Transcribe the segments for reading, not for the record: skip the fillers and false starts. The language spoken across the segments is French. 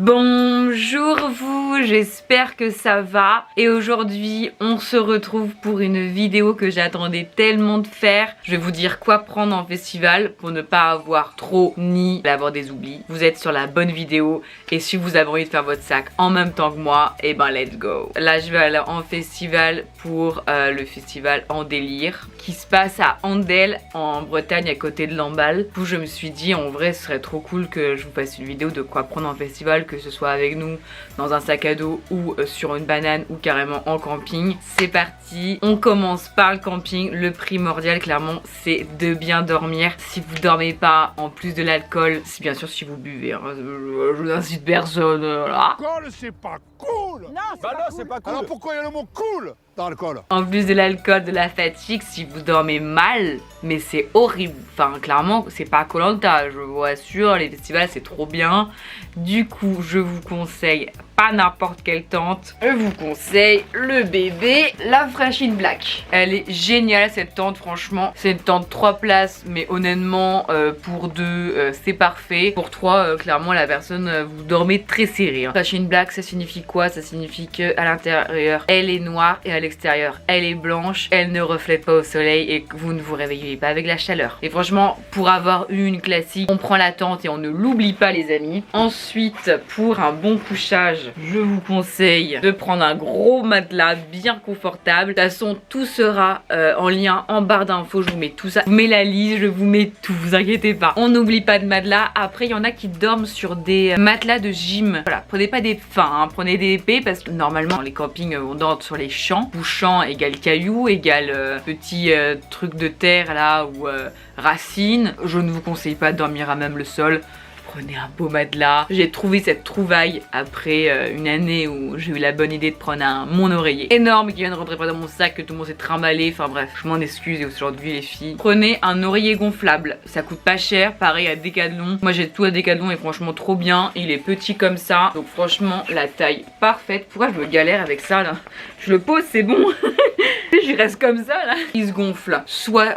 Bonjour vous, j'espère que ça va et aujourd'hui on se retrouve pour une vidéo que j'attendais tellement de faire. Je vais vous dire quoi prendre en festival pour ne pas avoir trop ni avoir des oublis. Vous êtes sur la bonne vidéo et si vous avez envie de faire votre sac en même temps que moi, et ben let's go. Là je vais aller en festival pour le festival En Délire qui se passe à Andel en Bretagne à côté de Lamballe. Du coup je me suis dit en vrai ce serait trop cool que je vous fasse une vidéo de quoi prendre en festival, que ce soit avec nous dans un sac à dos ou sur une banane ou carrément en camping. C'est parti, on commence par le camping. Le primordial clairement c'est de bien dormir. Si vous dormez pas, en plus de l'alcool, c'est bien sûr si vous buvez, hein. Je n'incite personne là. L'alcool c'est pas cool. Non, c'est pas cool. Alors pourquoi il y a le mot cool dans l'alcool? En plus de l'alcool, de la fatigue, si vous dormez mal, mais c'est horrible. Enfin, clairement, c'est pas Koh-Lanta, je vous assure, les festivals c'est trop bien. Du coup, je vous conseille pas n'importe quelle tente. Je vous conseille le bébé, la Fresh in Black. Elle est géniale cette tente, franchement. C'est une tente 3 places, mais honnêtement, pour 2, c'est parfait. Pour 3, clairement, la personne, vous dormez très serré. Hein. Fresh in Black, ça signifie quoi? Ça signifie qu'à l'intérieur, elle est noire et à l'extérieur, elle est blanche. Elle ne reflète pas au soleil et que vous ne vous réveillez pas avec la chaleur. Et franchement, pour avoir une classique, on prend la tente et on ne l'oublie pas, les amis. Ensuite, pour un bon couchage, je vous conseille de prendre un gros matelas bien confortable. De toute façon, tout sera en lien en barre d'infos. Je vous mets tout ça. Je vous mets la liste, je vous mets tout, vous inquiétez pas. On n'oublie pas de matelas. Après, il y en a qui dorment sur des matelas de gym. Voilà, prenez pas des fins, hein, prenez des épais parce que normalement, dans les campings, on dort sur les champs. Où champ égale caillou, égale petit truc de terre là ou racines. Je ne vous conseille pas de dormir à même le sol. Prenez un beau matelas. J'ai trouvé cette trouvaille après une année où j'ai eu la bonne idée de prendre mon oreiller énorme qui vient de rentrer dans mon sac, que tout le monde s'est trimballé. Enfin bref, je m'en excuse et aujourd'hui les filles. Prenez un oreiller gonflable. Ça coûte pas cher. Pareil à Decathlon. Moi j'ai tout à Decathlon et franchement trop bien. Il est petit comme ça. Donc franchement la taille parfaite. Pourquoi je me galère avec ça là? Je le pose, c'est bon. Je reste comme ça là. Il se gonfle soit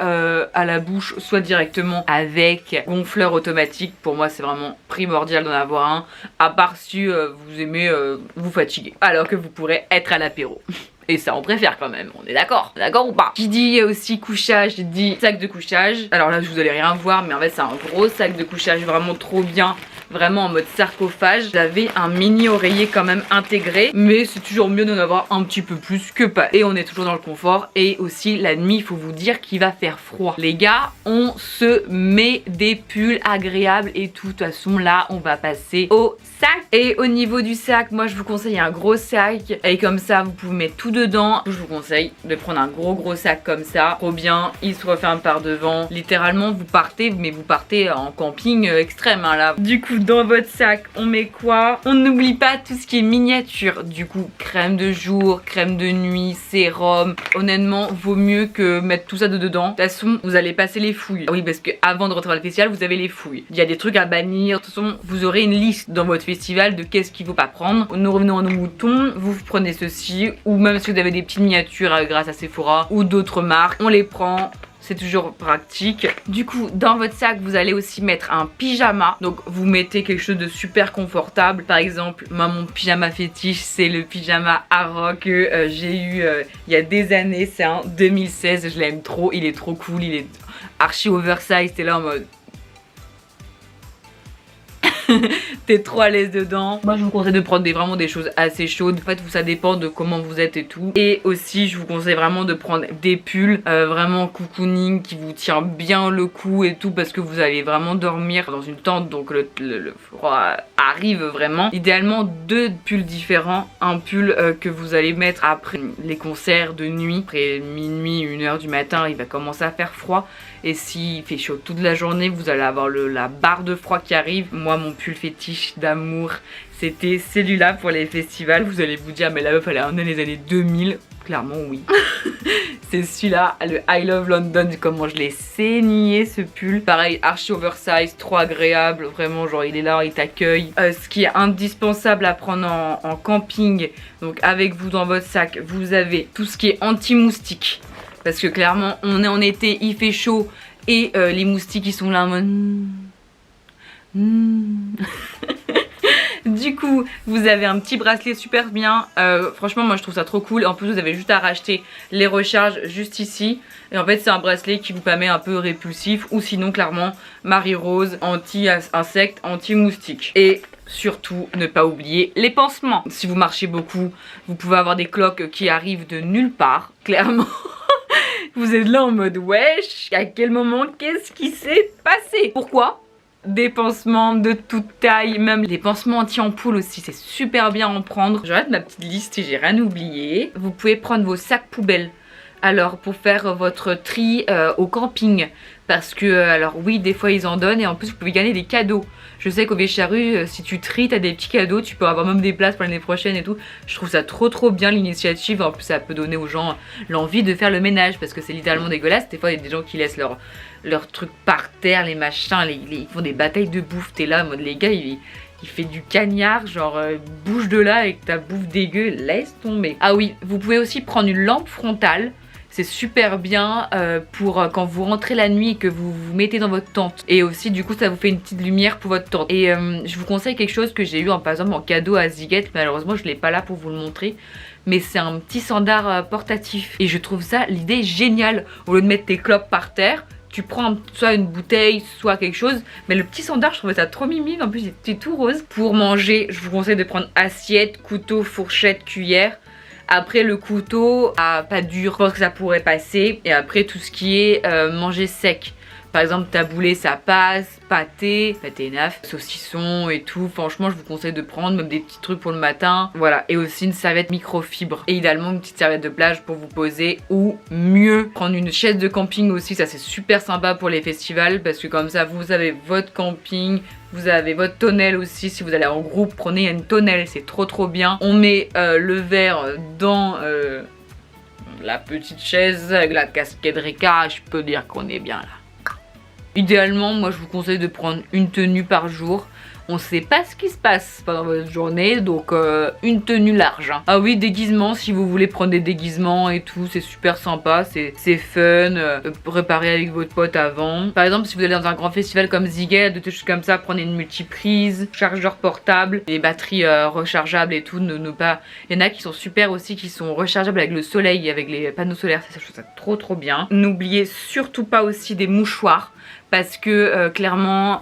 à la bouche, soit directement avec gonfleur automatique. Pour moi c'est vraiment primordial d'en avoir un, à part si vous aimez vous fatiguer, alors que vous pourrez être à l'apéro. Et ça on préfère quand même, on est d'accord? D'accord ou pas? Qui dit aussi couchage, dit sac de couchage. Alors là vous allez rien voir, mais en fait c'est un gros sac de couchage vraiment trop bien. Vraiment en mode sarcophage. J'avais un mini oreiller quand même intégré, mais c'est toujours mieux d'en avoir un petit peu plus que pas. Et on est toujours dans le confort. Et aussi la nuit, il faut vous dire qu'il va faire froid. Les gars, on se met des pulls agréables et tout. De toute façon là, on va passer au sac. Et au niveau du sac, moi je vous conseille un gros sac. Et comme ça, vous pouvez mettre tout dedans. Je vous conseille de prendre un gros sac comme ça. Trop bien, il se referme par devant. Littéralement, vous partez, mais vous partez en camping extrême hein, là. Du coup, dans votre sac, on met quoi? On n'oublie pas tout ce qui est miniature. Du coup, crème de jour, crème de nuit, sérum. Honnêtement, vaut mieux que mettre tout ça dedans. De toute façon, vous allez passer les fouilles. Ah oui, parce que avant de rentrer dans le festival, vous avez les fouilles. Il y a des trucs à bannir. De toute façon, vous aurez une liste dans votre festival de qu'est-ce qu'il faut pas prendre. Nous revenons à nos moutons. Vous prenez ceci. Ou même si vous avez des petites miniatures grâce à Sephora ou d'autres marques, on les prend. C'est toujours pratique. Du coup, dans votre sac, vous allez aussi mettre un pyjama. Donc, vous mettez quelque chose de super confortable. Par exemple, moi, mon pyjama fétiche, c'est le pyjama Aroc que j'ai eu il y a des années. C'est un 2016. Je l'aime trop. Il est trop cool. Il est archi oversize. T'es là en mode... T'es trop à l'aise dedans. Moi je vous conseille de prendre vraiment des choses assez chaudes. En fait ça dépend de comment vous êtes et tout. Et aussi je vous conseille vraiment de prendre des pulls vraiment cocooning qui vous tient bien le cou et tout, parce que vous allez vraiment dormir dans une tente, donc le froid arrive vraiment. Idéalement 2 pulls différents. Un pull que vous allez mettre après les concerts de nuit. Après minuit, 1h du matin, il va commencer à faire froid. Et s'il fait chaud toute la journée, vous allez avoir la barre de froid qui arrive. Moi mon pull fétiche d'amour, c'était celui-là pour les festivals. Vous allez vous dire mais la meuf elle est en les années 2000. Clairement oui. C'est celui-là, le I Love London. Comment je l'ai saigné ce pull. Pareil, archi oversize, trop agréable. Vraiment genre il est là, il t'accueille. Ce qui est indispensable à prendre en camping, donc avec vous dans votre sac, vous avez tout ce qui est anti-moustique. Parce que clairement on est en été, il fait chaud et les moustiques ils sont là en mode... Du du coup, vous avez un petit bracelet super bien. Franchement, moi je trouve ça trop cool. En plus, vous avez juste à racheter les recharges juste ici. Et en fait, c'est un bracelet qui vous permet un peu répulsif. Ou sinon, clairement, Marie-Rose, anti-insectes, anti-moustiques. Et surtout, ne pas oublier les pansements. Si vous marchez beaucoup, vous pouvez avoir des cloques qui arrivent de nulle part. Clairement. Vous êtes là en mode wesh, à quel moment, qu'est-ce qui s'est passé? Pourquoi? Des pansements de toute taille, même les pansements anti-ampoule aussi, c'est super bien à en prendre. Je regarde ma petite liste si j'ai rien oublié. Vous pouvez prendre vos sacs poubelles. Alors pour faire votre tri au camping, parce que alors oui des fois ils en donnent et en plus vous pouvez gagner des cadeaux. Je sais qu'au Vécharu si tu tries t'as des petits cadeaux, tu peux avoir même des places pour l'année prochaine et tout. Je trouve ça trop bien l'initiative, en plus ça peut donner aux gens l'envie de faire le ménage parce que c'est littéralement dégueulasse. Des fois il y a des gens qui laissent leurs trucs par terre, les machins, ils font des batailles de bouffe, t'es là en mode les gars il fait du cagnard, genre bouge de là avec ta bouffe dégueu, laisse tomber. Ah oui, vous pouvez aussi prendre une lampe frontale. C'est super bien pour quand vous rentrez la nuit et que vous vous mettez dans votre tente. Et aussi du coup ça vous fait une petite lumière pour votre tente. Et je vous conseille quelque chose que j'ai eu par exemple en cadeau à Ziguette. Malheureusement je ne l'ai pas là pour vous le montrer. Mais c'est un petit sandar portatif. Et je trouve ça l'idée géniale. Au lieu de mettre tes clopes par terre, tu prends soit une bouteille, soit quelque chose. Mais le petit sandar, je trouvais ça trop mimi. En plus, c'est tout rose. Pour manger, je vous conseille de prendre assiette, couteau, fourchette, cuillère. Après le couteau, pas dur, je pense que ça pourrait passer. Et après tout ce qui est manger sec. Par exemple taboulé ça passe, pâté naf, saucisson et tout. Franchement je vous conseille de prendre même des petits trucs pour le matin. Voilà, et aussi une serviette microfibre. Et idéalement une petite serviette de plage pour vous poser. Ou mieux, prendre une chaise de camping aussi. Ça c'est super sympa pour les festivals. Parce que comme ça vous avez votre camping. Vous avez votre tonnelle aussi, si vous allez en groupe, prenez une tonnelle, c'est trop bien. On met le verre dans la petite chaise avec la casquette Reka, je peux dire qu'on est bien là. Idéalement, moi je vous conseille de prendre une tenue par jour. On sait pas ce qui se passe pendant votre journée, donc une tenue large. Hein. Ah oui, déguisement, si vous voulez prendre des déguisements et tout, c'est super sympa, c'est fun, préparer avec votre pote avant. Par exemple, si vous allez dans un grand festival comme Ziguette, des choses comme ça, prenez une multiprise, chargeur portable, les batteries rechargeables et tout, ne pas... Il y en a qui sont super aussi, qui sont rechargeables avec le soleil, avec les panneaux solaires, ça je trouve ça trop bien. N'oubliez surtout pas aussi des mouchoirs, parce que clairement...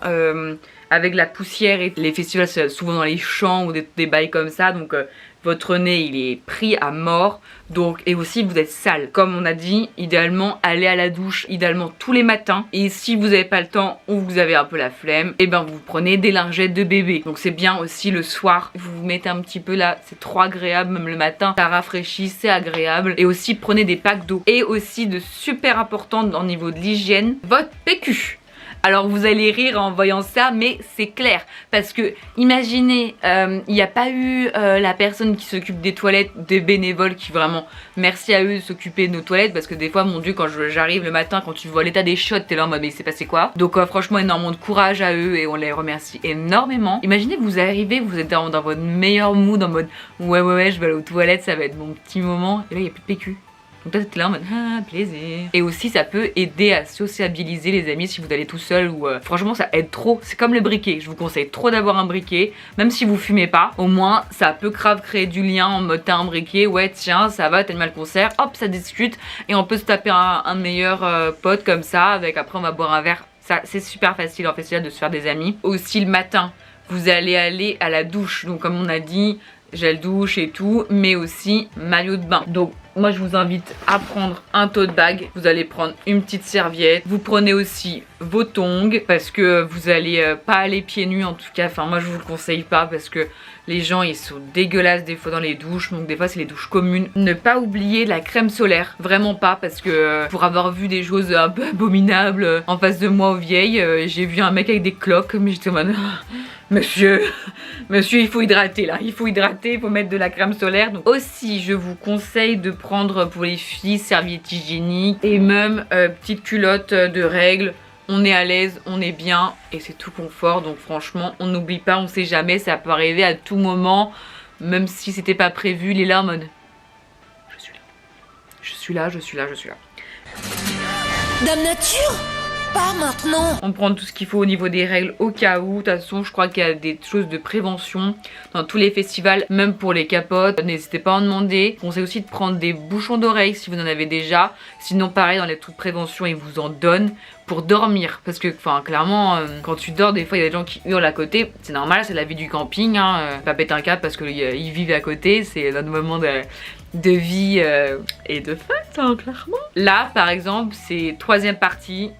avec la poussière et les festivals c'est souvent dans les champs ou des bails comme ça, donc votre nez il est pris à mort, donc et aussi vous êtes sale. Comme on a dit, idéalement allez à la douche, idéalement tous les matins, et si vous n'avez pas le temps ou vous avez un peu la flemme, et ben vous prenez des lingettes de bébé. Donc c'est bien aussi le soir, vous vous mettez un petit peu là, c'est trop agréable, même le matin ça rafraîchit, c'est agréable. Et aussi prenez des packs d'eau. Et aussi de super important au niveau de l'hygiène, votre PQ. Alors vous allez rire en voyant ça, mais c'est clair. Parce que imaginez, il n'y a pas eu la personne qui s'occupe des toilettes, des bénévoles qui vraiment, merci à eux de s'occuper de nos toilettes. Parce que des fois, mon dieu, quand j'arrive le matin, quand tu vois l'état des shots, t'es là en mode mais il s'est passé quoi? Donc franchement, énormément de courage à eux et on les remercie énormément. Imaginez, vous arrivez, vous êtes dans votre meilleur mood en mode ouais, je vais aller aux toilettes, ça va être mon petit moment. Et là, il n'y a plus de PQ. Donc toi t'es là en mode ah plaisir. Et aussi ça peut aider à sociabiliser les amis si vous allez tout seul ou franchement ça aide trop. C'est comme le briquet, je vous conseille trop d'avoir un briquet. Même si vous fumez pas, au moins ça peut grave créer du lien en mode t'as un briquet, ouais tiens ça va, t'as mal concert, hop ça discute. Et on peut se taper un meilleur pote comme ça, avec après on va boire un verre. Ça c'est super facile en festival de se faire des amis. Aussi le matin, vous allez aller à la douche, donc comme on a dit, gel douche et tout, mais aussi maillot de bain. Donc moi je vous invite à prendre un tote bag, vous allez prendre une petite serviette, vous prenez aussi vos tongs parce que vous allez pas aller pieds nus en tout cas, enfin moi je vous le conseille pas parce que les gens ils sont dégueulasses des fois dans les douches, donc des fois c'est les douches communes. Ne pas oublier la crème solaire, vraiment pas, parce que pour avoir vu des choses un peu abominables en face de moi aux vieilles, j'ai vu un mec avec des cloques, mais j'étais en mode Monsieur, il faut hydrater là, il faut hydrater, il faut mettre de la crème solaire. Donc aussi, je vous conseille de prendre pour les filles serviettes hygiéniques et même petite culotte de règles. On est à l'aise, on est bien et c'est tout confort. Donc franchement, on n'oublie pas, on sait jamais, ça peut arriver à tout moment. Même si c'était pas prévu, il est là en mode je suis là. Je suis là. Dame Nature, Pas maintenant. On prend tout ce qu'il faut au niveau des règles au cas où. De toute façon, je crois qu'il y a des choses de prévention dans tous les festivals, même pour les capotes. N'hésitez pas à en demander. Je conseille aussi de prendre des bouchons d'oreilles si vous en avez déjà. Sinon, pareil, dans les trucs de prévention, ils vous en donnent pour dormir. Parce que, enfin, clairement, quand tu dors, des fois, il y a des gens qui hurlent à côté. C'est normal, c'est la vie du camping. Hein. Pas péter un câble parce qu'ils vivent à côté. C'est notre moment de vie et de fête, hein, clairement. Là, par exemple, c'est troisième partie.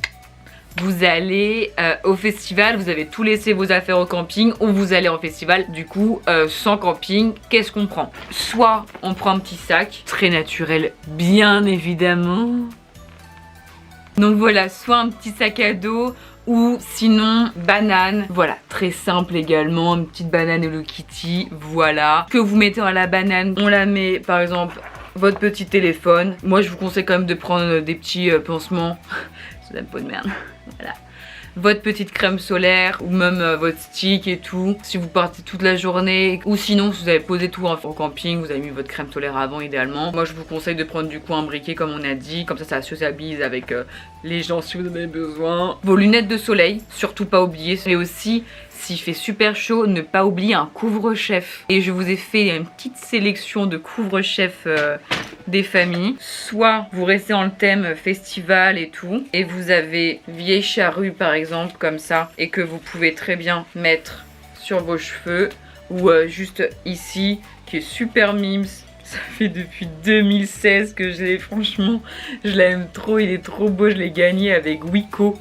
Vous allez au festival, vous avez tout laissé vos affaires au camping, ou vous allez en festival, du coup, sans camping, qu'est-ce qu'on prend? Soit on prend un petit sac, très naturel, bien évidemment. Donc voilà, soit un petit sac à dos, ou sinon banane. Voilà, très simple également, une petite banane Hello Kitty, voilà. Que vous mettez dans la banane, on la met par exemple votre petit téléphone. Moi je vous conseille quand même de prendre des petits pansements. C'est la peau de merde. Voilà. Votre petite crème solaire ou même votre stick et tout. Si vous partez toute la journée ou sinon si vous avez posé tout en camping, vous avez mis votre crème solaire avant idéalement. Moi je vous conseille de prendre du coup un briquet comme on a dit. Comme ça sociabilise avec les gens si vous en avez besoin. Vos lunettes de soleil, surtout pas oublier. Et aussi s'il fait super chaud, ne pas oublier un couvre-chef. Et je vous ai fait une petite sélection de couvre-chefs des familles. Soit vous restez dans le thème festival et tout, et vous avez vieille charrue par exemple comme ça, et que vous pouvez très bien mettre sur vos cheveux, ou juste ici, qui est super mimes. Ça fait depuis 2016 que je l'ai, franchement, je l'aime trop, il est trop beau, je l'ai gagné avec Wiko.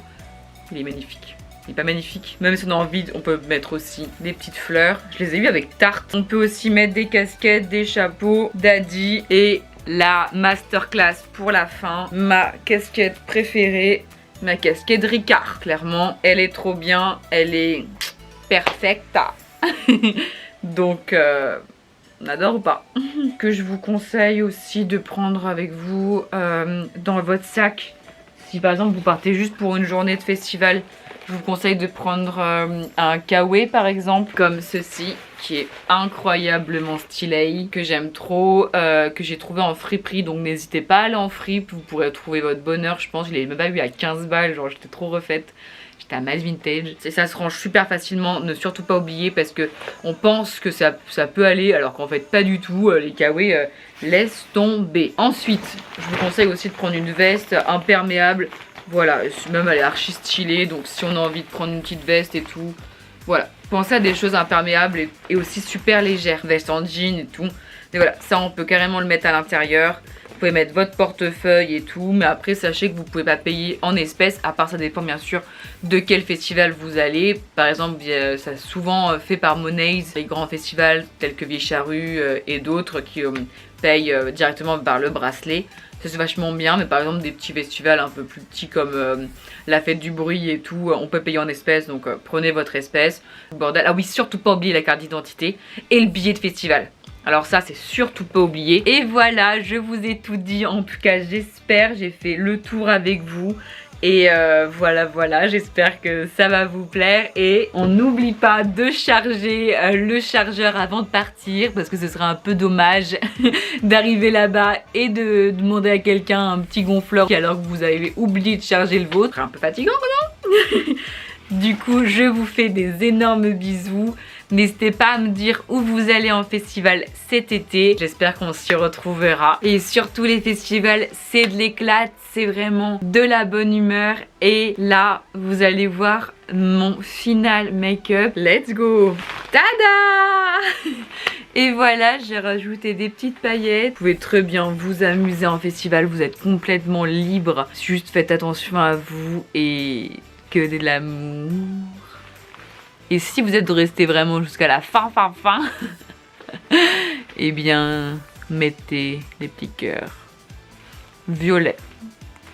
Il est magnifique. Il est pas magnifique. Même si on a envie, on peut mettre aussi des petites fleurs. Je les ai eues avec Tarte. On peut aussi mettre des casquettes, des chapeaux, Daddy. Et la masterclass pour la fin. Ma casquette préférée, ma casquette Ricard. Clairement, elle est trop bien. Elle est perfecta. Donc, on adore ou pas. Que je vous conseille aussi de prendre avec vous dans votre sac. Si par exemple vous partez juste pour une journée de festival, je vous conseille de prendre un kawaii par exemple, comme ceci, qui est incroyablement stylé, que j'aime trop, que j'ai trouvé en friperie, donc n'hésitez pas à aller en fripe, vous pourrez trouver votre bonheur, je pense, je l'ai même pas eu à 15 balles, genre j'étais trop refaite. J'étais à Mass Vintage. Ça se range super facilement, ne surtout pas oublier parce que on pense que ça peut aller alors qu'en fait pas du tout. Les kawaii laisse tomber. Ensuite, je vous conseille aussi de prendre une veste imperméable. Voilà, même elle est archi stylée, donc si on a envie de prendre une petite veste et tout, voilà. Pensez à des choses imperméables et aussi super légères. Veste en jean et tout. Et voilà, ça on peut carrément le mettre à l'intérieur. Vous pouvez mettre votre portefeuille et tout, mais après sachez que vous pouvez pas payer en espèces, à part ça dépend bien sûr de quel festival vous allez. Par exemple, ça souvent fait par Monnays, les grands festivals tels que Vieille Charrue et d'autres qui payent directement par le bracelet. Ça c'est vachement bien, mais par exemple des petits festivals un peu plus petits comme la fête du bruit et tout, on peut payer en espèces, donc prenez votre espèce. Bordel. Ah oui, surtout pas oublier la carte d'identité et le billet de festival. Alors ça c'est surtout pas oublié. Et voilà, je vous ai tout dit, en tout cas j'espère, j'ai fait le tour avec vous. Et voilà, j'espère que ça va vous plaire. Et on n'oublie pas de charger le chargeur avant de partir, parce que ce sera un peu dommage d'arriver là-bas et de demander à quelqu'un un petit gonfleur alors que vous avez oublié de charger le vôtre. C'est un peu fatigant, non? Du coup, je vous fais des énormes bisous. N'hésitez pas à me dire où vous allez en festival cet été. J'espère qu'on s'y retrouvera. Et surtout les festivals, c'est de l'éclat, c'est vraiment de la bonne humeur. Et là, vous allez voir mon final make-up. Let's go! Tada! Et voilà, j'ai rajouté des petites paillettes. Vous pouvez très bien vous amuser en festival, vous êtes complètement libre. Juste faites attention à vous et que de l'amour. Et si vous êtes resté vraiment jusqu'à la fin, eh bien, mettez les petits cœurs violets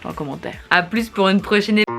en commentaire. A plus pour une prochaine épisode.